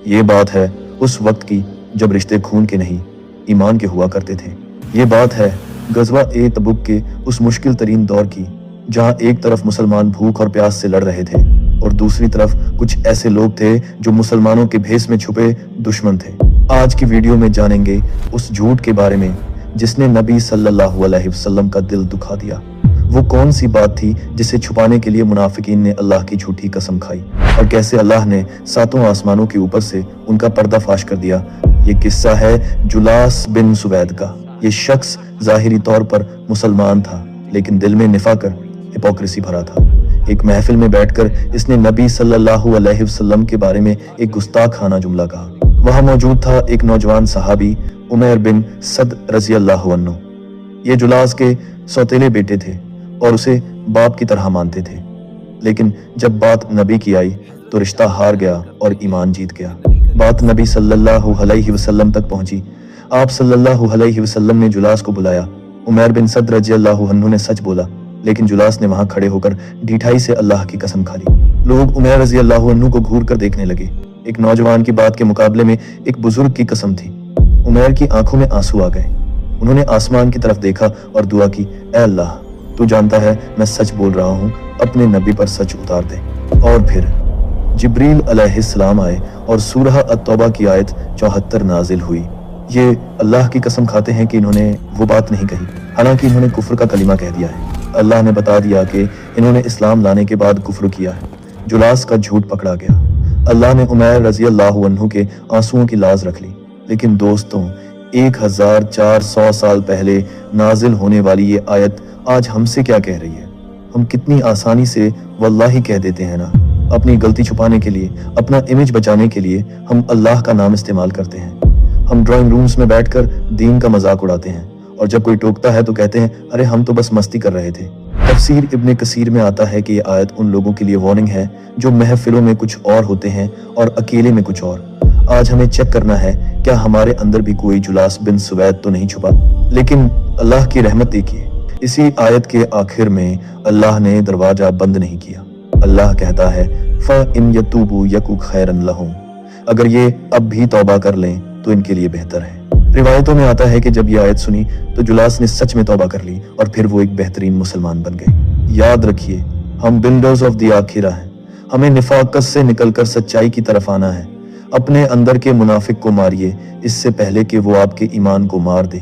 یہ بات ہے اس وقت کی جب رشتے خون کے نہیں ایمان کے ہوا کرتے تھے۔ یہ بات ہے غزوہ تبوک کے اس مشکل ترین دور کی جہاں ایک طرف مسلمان بھوک اور پیاس سے لڑ رہے تھے اور دوسری طرف کچھ ایسے لوگ تھے جو مسلمانوں کے بھیس میں چھپے دشمن تھے۔ آج کی ویڈیو میں جانیں گے اس جھوٹ کے بارے میں جس نے نبی صلی اللہ علیہ وسلم کا دل دکھا دیا۔ وہ کون سی بات تھی جسے چھپانے کے لیے منافقین نے اللہ کی جھوٹی قسم کھائی اور کیسے اللہ نے ساتوں آسمانوں کے اوپر سے ان کا پردہ فاش کر دیا۔ یہ قصہ ہے جلاس بن سوید کا۔ یہ شخص ظاہری طور پر مسلمان تھا لیکن دل میں نفاق اور ہپوکریسی بھرا تھا۔ ایک محفل میں بیٹھ کر اس نے نبی صلی اللہ علیہ وسلم کے بارے میں ایک گستاخانہ جملہ کہا۔ وہاں موجود تھا ایک نوجوان صحابی عمیر بن سعد رضی اللہ عنہ۔ یہ جلاس کے سوتیلے بیٹے تھے اور اسے باپ کی طرح مانتے تھے، لیکن جب بات نبی کی آئی تو رشتہ ہار گیا اور ایمان جیت گیا۔ بات نبی صلی اللہ علیہ وسلم تک پہنچی۔ آپ صلی اللہ علیہ وسلم نے جلاس کو بلایا۔ عمیر بن سعد رضی اللہ عنہ نے سچ بولا، لیکن جلاس نے وہاں کھڑے ہو کر ڈھیٹھائی سے اللہ کی قسم کھا لی۔ لوگ عمیر رضی اللہ عنہ کو گھور کر دیکھنے لگے۔ ایک نوجوان کی بات کے مقابلے میں ایک بزرگ کی قسم تھی۔ عمیر کی آنکھوں میں آنسو آ گئے۔ انہوں نے آسمان کی طرف دیکھا اور دعا کی، اے اللہ، تو جانتا ہے میں سچ بول رہا ہوں، اپنے نبی پر سچ اتار دے۔ اور پھر جبریل علیہ السلام آئے اور سورہ التوبہ کی آیت 74 نازل ہوئی۔ یہ اللہ کی قسم کھاتے ہیں کہ انہوں نے وہ بات نہیں کہی، حالانکہ انہوں نے کفر کا کلمہ کہہ دیا ہے۔ اللہ نے بتا دیا کہ انہوں نے اسلام لانے کے بعد کفر کیا ہے۔ جلاس کا جھوٹ پکڑا گیا۔ اللہ نے عمیر رضی اللہ عنہ کے آنسوؤں کی لاز رکھ لی۔ لیکن دوستوں، 1400 سال پہلے نازل ہونے والی یہ آیت آج ہم سے کیا کہہ رہی ہے؟ ہم کتنی آسانی سے واللہ کہہ دیتے ہیں نا۔ اپنی غلطی چھپانے کے لیے، اپنا امیج بچانے کے لیے ہم اللہ کا نام استعمال کرتے ہیں۔ ہم ڈرائنگ رومز میں بیٹھ کر دین کا مذاق اڑاتے ہیں اور جب کوئی ٹوکتا ہے تو کہتے ہیں، ارے ہم تو بس مستی کر رہے تھے۔ تفسیر ابن کثیر میں آتا ہے کہ یہ آیت ان لوگوں کے لیے وارننگ ہے جو محفلوں میں کچھ اور ہوتے ہیں اور اکیلے میں کچھ اور۔ آج ہمیں چیک کرنا ہے کیا ہمارے اندر بھی کوئی جلاس بن سوید تو نہیں چھپا۔ لیکن اللہ کی رحمت دیکھیے، اسی آیت کے آخر میں اللہ نے دروازہ بند نہیں کیا۔ اللہ کہتا ہے، فَإِن يَتُوبُوا يَكُ خَيْرًا لَهُمْ، اگر یہ اب بھی توبہ کر لیں تو ان کے لیے بہتر ہے۔ روایتوں میں آتا ہے کہ جب یہ آیت سنی تو جلاس نے سچ میں توبہ کر لی اور پھر وہ ایک بہترین مسلمان بن گئے۔ یاد رکھیے، ہم بلڈرز آف دی آخرہ ہیں۔ ہمیں نفاقت سے نکل کر سچائی کی طرف آنا ہے۔ اپنے اندر کے منافق کو ماریے اس سے پہلے کہ وہ آپ کے ایمان کو مار دے۔